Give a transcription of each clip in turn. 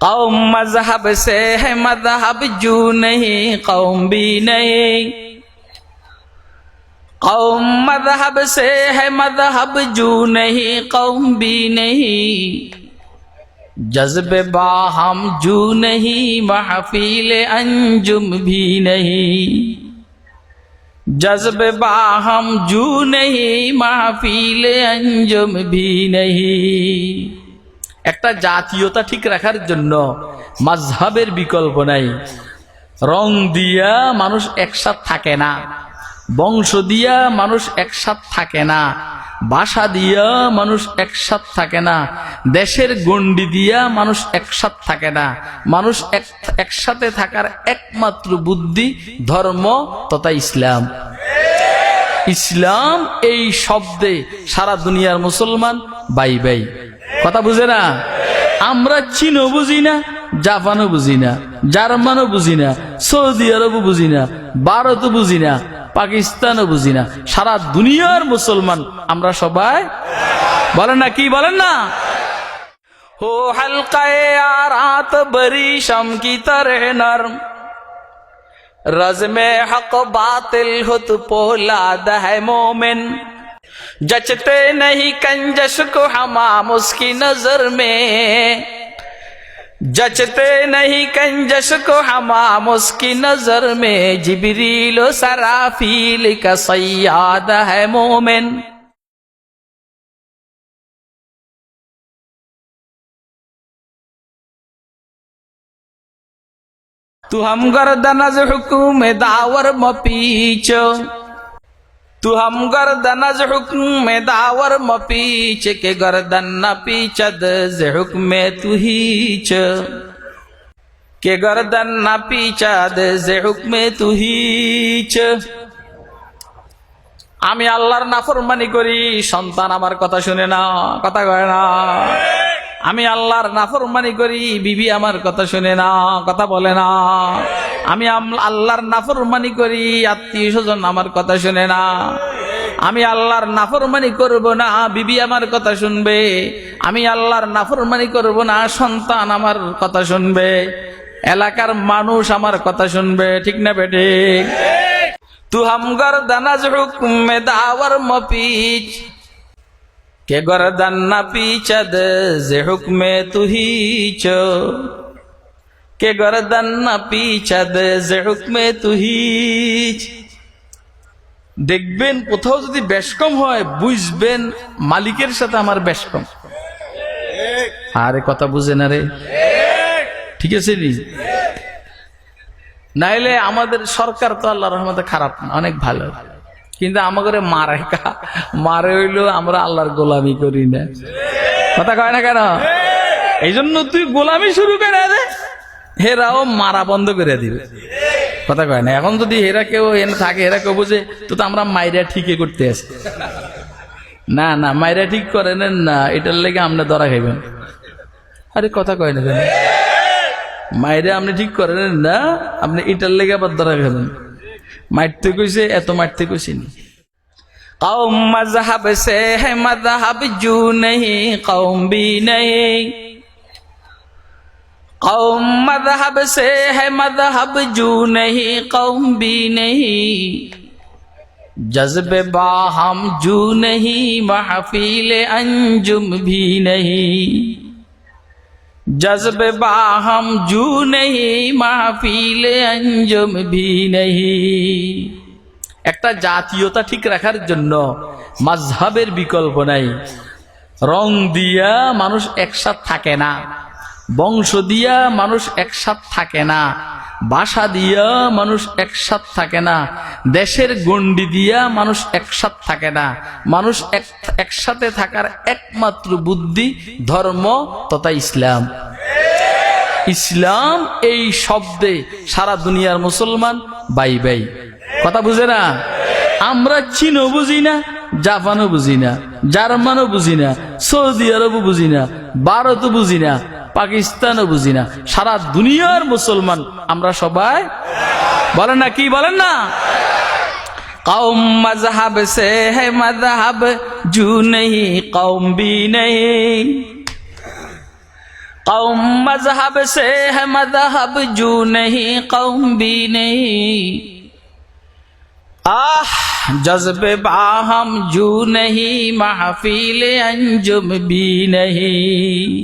कौम मजहब से है मजहब जू नहीं कौम भी नहीं। कौम मजहब से है मजहब जू नहीं कौम भी नहीं। जज्बे बाहम जू नहीं महफिल अंजुम भी नहीं। जज्बे बाहम जू नहीं महफिल अंजुम भी नहीं। একটা জাতীয়তা ঠিক রাখার জন্য মাযহাবের বিকল্প নাই। রং দিয়া মানুষ একসাথে থাকে না, বংশ দিয়া মানুষ একসাথে থাকে না, ভাষা দিয়া মানুষ একসাথে থাকে না, দেশের গণ্ডি দিয়া মানুষ একসাথে থাকে না। মানুষ একসাথে থাকার একমাত্র বুদ্ধি ধর্ম তথা ইসলাম। ইসলাম এই শব্দে সারা দুনিয়ার মুসলমান বাই বাই। কথা বুঝে না? আমরা চীনও বুঝি না, জাপানও বুঝি না, জার্মানও বুঝি না, সৌদি আরবও বুঝি না, ভারতও বুঝি না, পাকিস্তানও বুঝি না। সারা দুনিয়ার মুসলমান আমরা সবাই। বলেন না, কি বলেন না? हो हल्काए आरात बरी शम की तरह नरम, रज में हक बातिल हो तो पोलाद है मोमिन। जचते नहीं कंजश को हमाम उसकी नजर में, जचते नहीं कंजश को हमाम उसकी नजर में। जिब्रील सराफील का सय्याद है मोमिन। तू हम गर्दनज हुकुम दावर मपीचो, तू हम गर्दनज हुक्म दावर मपीच के गर्दन न पीचद जे हुक्म तू हीच, के गर्दन न पीचद जे हुक्म तू हीच। আমি আল্লাহর নাফরমানি করি, সন্তান আমার কথা শুনে না, কথা কয় না। আমি আল্লাহর নাফরমানি করি, বিবি আমার কথা শুনে না, কথা বলে না। আমি আল্লাহর নাফরমানি করি, আত্মীয় স্বজন আমার কথা শুনে না। আমি আল্লাহর নাফরমানি করব না, বিবি আমার কথা শুনবে। আমি আল্লাহর নাফরমানি করব না, সন্তান আমার কথা শুনবে, এলাকার মানুষ আমার কথা শুনবে। ঠিক না বেটে? तू हम गर्दनज हुक्म दावर मपीच के गर्दन न पीचद जे हुक्म तू हीच, के गर्दन न पीचद जे हुक्म तू हीच। দেখবেন কোথাও যদি বেশ কম হয়, বুঝবেন মালিকের সাথে আমার বেশ কম। আরে কথা বুঝে না রে? ঠিক আছে নি? নাইলে আমাদের সরকার তো আল্লাহর রহমতে খারাপ না, অনেক ভালো, কিন্তু আমাদের মারে হইলো আমরা আল্লাহর গোলামি করি না। কথা কয় না কেন? এই জন্য তুই গোলামি শুরু করে দে, হেরাও মারা বন্ধ করে দিবে। কথা কয় না? এখন যদি হেরা কেউ এনে থাকে, হেরা কেউ বুঝে তো আমরা মাইরা ঠিকই করতে আসি। না না, মাইরা ঠিক করে নেন না, এটার লেগে আপনি ধরা খাইবেন। আরে কথা কয় না কেন? মাইরে আপনি ঠিক করেন না, আপনি এটার লেগে আবার ধরা খাবেন। মারতে কইছে, এত মারতে কইছি নি। কৌম মজহব সে है मजहब जू नहीं कौम भी नहीं। कौम मजहब से है मजहब जू नहीं कौम भी नहीं। जज्बे बाहम जू नहीं महफिल अंजुम भी नहीं। जज्बे बाहम जू नहीं महफिल अंजुम भी नहीं। একটা জাতীয়তা ঠিক রাখার জন্য মাযহাবের বিকল্প নাই। রং দিয়া মানুষ একসাথে থাকে না, বংশ দিয়া মানুষ একসাথে থাকে না, ভাষা দিয়া মানুষ একসাথে থাকে না, দেশের গণ্ডি দিয়া মানুষ একসাথে থাকে না। মানুষ একসাথে থাকার একমাত্র বুদ্ধি ধর্ম তথা ইসলাম। ইসলাম এই শব্দে সারা দুনিয়ার মুসলমান বাই বাই। কথা বুঝে না? আমরা চীনও বুঝি না, জাপানও বুঝি না, জার্মানও বুঝি না, সৌদি আরবও বুঝি না, ভারতও বুঝি না, পাকিস্তানও বুঝি না। সারা দুনিয়ার মুসলমান আমরা সবাই। বলেন না, কি বলেন না? कौम मजहब से है मजहब जू नहीं कौम भी नहीं। कौम मजहब से है मजहब जू नहीं कौम भी नहीं आह जज्बे बाहम जू नहीं महफिल अंजुम भी नहीं।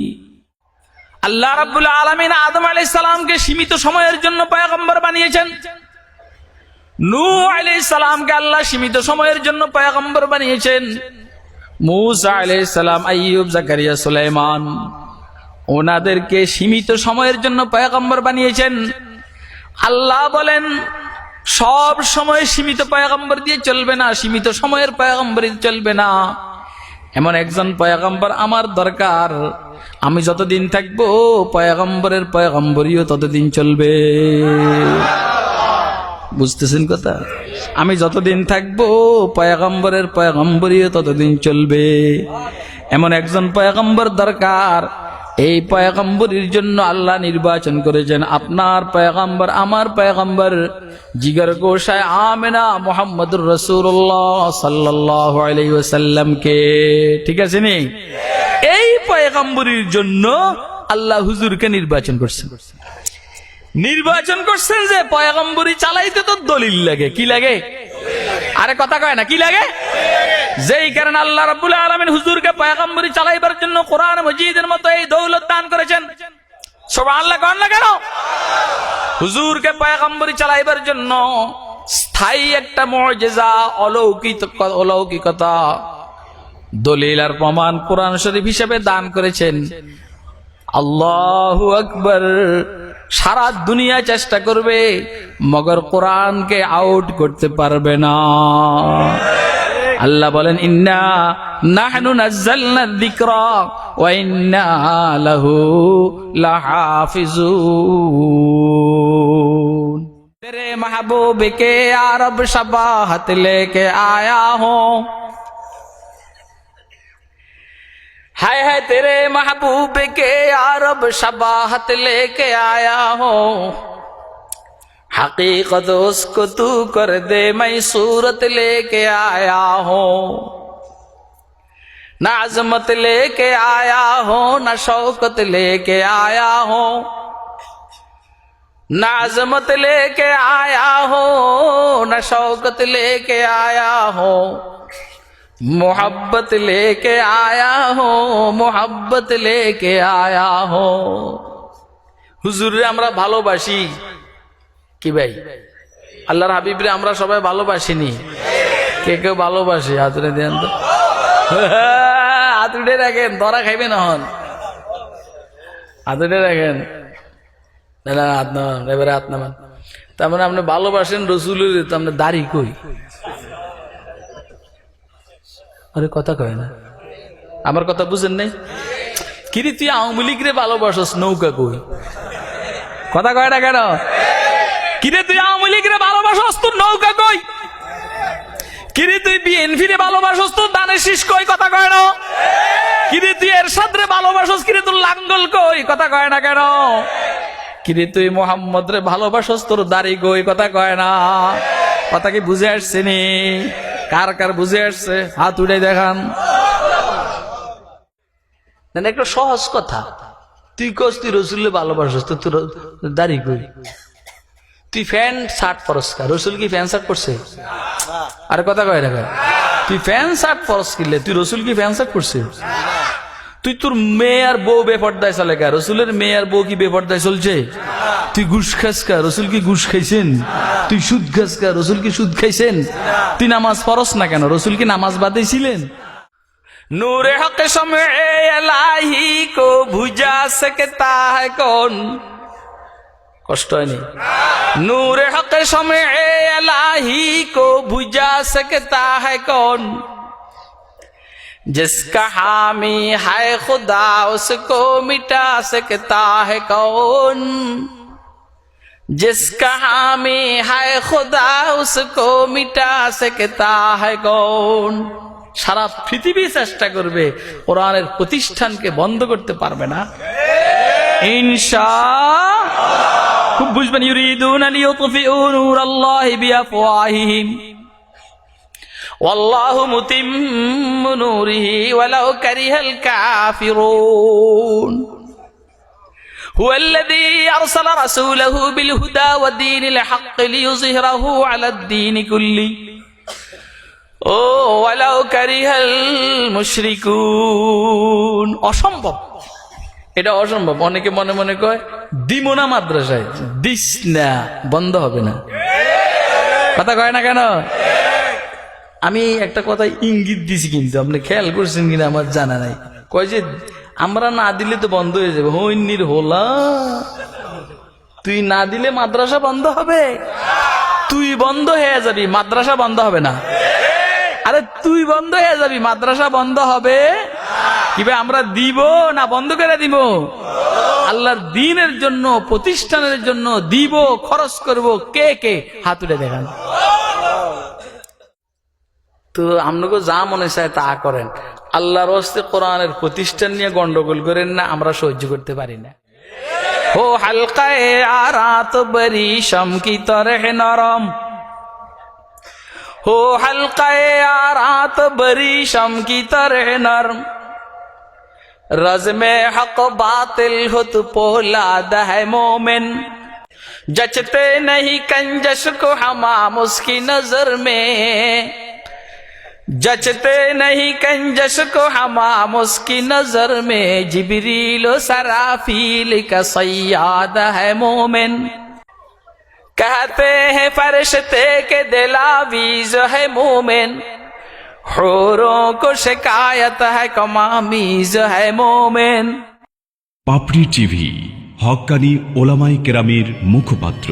আল্লাহ রাব্বুল আলামিন আদম আলাইহিস সালামকে সীমিত সময়ের জন্য পয়গম্বর বানিয়েছেন। নূহ আলাইহিস সালামকে আল্লাহ সীমিত সময়ের জন্য পয়গম্বর বানিয়েছেন। মূসা আলাইহিস সালাম, আইয়ুব, জাকারিয়া, সুলাইমান ওনাদেরকে সীমিত সময়ের জন্য পয়গম্বর বানিয়েছেন। আল্লাহ বলেন সব সময় সীমিত পয়গম্বর দিয়ে চলবে না, সীমিত সময়ের পয়গম্বর দিয়ে চলবে না। এমন একজন পয়গম্বর আমার দরকার, আমি যতদিন থাকবো পয়গম্বরের পয়গম্বরীও ততদিন চলবে। বুঝতেছেন কথা? আমি যতদিন থাকবো পয়গম্বরের পয়গম্বরীও ততদিন চলবে। এমন একজন পয়গম্বর দরকার। এই পয়গম্বরীর জন্য আল্লাহ নির্বাচন করেছেন আপনার পয়গম্বর, আমার পয়গম্বর, জিগর গোশায় আমেনা মুহাম্মদুর রাসূলুল্লাহ সাল্লাল্লাহু আলাইহি ওয়াসাল্লামকে। ঠিক আছে নি? এই পয়গম্বরীর জন্য আল্লাহ হুজুরকে নির্বাচন করছেন। নির্বাচন করছেন যে পয়গম্বরী চালাইতে তো দলিল লাগে। কি লাগে? আরে কথা কয় না, কি লাগে? যেই কারণে আল্লাহ রাব্বুল আলামিন হুজুরকে পয়গম্বরী চালাইবার জন্য কোরআন মাজিদের মতো এই দৌলত দান করেছেন। সুবহানাল্লাহ কোন না কেন? হুজুরকে পয়গম্বরী চালাইবার জন্য স্থায়ী একটা মুজিজা, অলৌকিকতা, দলিল আর প্রমাণ কোরআন শরীফ হিসেবে দান করেছেন। আল্লাহু আকবার। সারা দুনিয়া চেষ্টা করবে মগর কোরআনকে আউট করতে পারবে না। আল্লাহ বলেন ইন্না নাহনু নাযালনা যিকরা ওয়া ইন্না লাহু লাহাফিজুন। তেরে महबूब के अरब शबाहत लेके आया हूं, हाय हाय तेरे महबूब के अरब शबाहत लेके आया हो, हकीकत उसको तू कर दे मैं सूरत लेके आया हो, ना अजमत लेके आया हो ना शौकत लेके आया हो, ना अजमत लेके आया हो ना शौकत लेके आया हो, मोहब्बत लेके आया हो मोहब्बत लेके आया हो। হুজুরে আমরা ভালোবাসি কি ভাই? আল্লাহর হাবিবরে আমরা সবাই ভালোবাসিনি? কে কেউ ভালোবাসে? হাতুড়ে দেন তো, হাতুড়ে রাখেন, ধরা খাইবে না হন, হাতুড়ে রাখেন। না হাত নামান, এবারে হাত নামান। তার মানে আপনি ভালোবাসেন রসুলের, তো আপনার দাড়ি কই? আরে কথা কয় না, আমার কথা বুঝেন নাই? কিরে তুই আওয়ামী লীগ রে ভালোবাসস, নৌকা কই? কথা কয় না কেন? কিরে তুই আওয়ামী লীগ রে ভালোবাসস, তোর নৌকা কই? কিরে তুই বিএনপি রে ভালোবাসস, তোর দানের শীষ কই? কথা কয় না? কিরে তুই এরশাদ রে ভালোবাসস, কিরে তোর লাঙ্গল কই? কথা কয় না কেন? কিরে তুই মোহাম্মদ রে ভালোবাসস, তোর দাড়ি কই? কথা কয় না? কথা কি বুঝে আসছে নি? কার কার বুঝে আসছে হাত উঠে দেখান। একটা সহজ কথা, তুই কস তুই রসুল ভালোবাসস, তো তোর দাড়ি কই? তুই প্যান্ট শার্ট পরস কা? রসুল কি প্যান্ট শার্ট পরছে? আরে কথা কয় না? তুই প্যান্ট শার্ট পরস কিনলে, তুই রসুল কি প্যান্ট শার্ট পরছে? তুই তোর মেয়ে আর বউ বেপর্দায় চলে কা? রসুলের মেয়ে আর বউ কি বেপর্দায় চলছে? তুই ঘুষ খাস কা? রসুল কি ঘুষ খাইছেন? তুই সুদ খাস কা? রসুল কি সুদ খাইছেন? তুই নামাজ পড়স না কেন? রসুল কি নামাজ বাদেছিলেন? নূরে হক সমে এলাহি কো বুঝা सकता है कौन? কষ্ট হয়নি? নূরে হক সমে এলাহি কো বুঝা सकता है कौन? जिसका हामी है खुदा उसको मिटा सकता है कौन? जिसका हामी है खुदा उसको मिटा सकता है कौन? সারা পৃথিবী চেষ্টা করবে, কোরআনের প্রতিষ্ঠানকে বন্ধ করতে পারবে না ইনশাআল্লাহ। খুব বুঝবেন, ইউরিদুনা লিইউতফিউ নূরাল্লাহি বিআফওয়াহিহিম ওয়াল্লাহু মুতিম্মু নূরিহি ওয়ালাউ কারিহাল কাফিরুন। হুয়াল্লাযী আরসালা রাসূলাহু বিল হুদা ওয়া দীনিল হক লিইয়ুযহিরাহু আলাদ দীনি কুল্লি ও ওয়ালাউ কারিহাল মুশরিকুন। অসম্ভব, এটা অসম্ভব। অনেকে মনে মনে কয় দিমো না মাদ্রাসায়, দিস না, বন্ধ হবে না। কথা কয় না কেন? আমি একটা কথা ইঙ্গিত দিছি, কিন্তু আপনি খেয়াল করছেন কিনা আমার জানা নাই। কয় যে আমরা না দিলে তো বন্ধ হয়ে যাবে। হইনির হোলা, তুই না দিলে মাদ্রাসা বন্ধ হবে? তুই বন্ধ হয়ে যাবি, মাদ্রাসা বন্ধ হবে না। আরে তুই বন্ধ হয়ে যাবি, মাদ্রাসা বন্ধ হবে কিভাবে? আমরা দিব না বন্ধ করে দিব? আল্লাহর দ্বীনের জন্য, প্রতিষ্ঠানের জন্য দিব, খরচ করব। কে কে হাত উঠে দেখান তো। আপনাকে যা মনে চায় তা করেন, আল্লাহর হস্তে কোরআনের প্রতিষ্ঠান নিয়ে গন্ডগোল করেন না, আমরা সহ্য করতে পারি না। ও হালকায়ে আরাত বরি শম কি তরহ নরম, हो हल्काए आरात बरी शम की तरह नरम, रज में हक बातिल हो तो पोलाद है मोमिन, जचते नहीं कंजश को हमाम उसकी नजर में, जचते नहीं कंजश को हमाम उसकी नजर में, जिब्रील सराफील का सय्याद है मोमिन, कहते हैं फरिश्ते के दिलावीज है मोमिन, हूरों को शिकायत है कमामीज है मोमिन। পাপড়ি টিভি, হক্কানি ওলামায়ে কেরামের মুখপাত্র।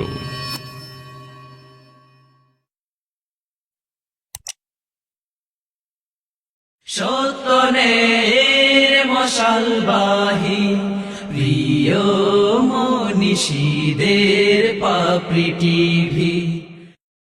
সত্যনের মশালবাহী প্রিয় মনীষীদের পাপড়ি টিভি।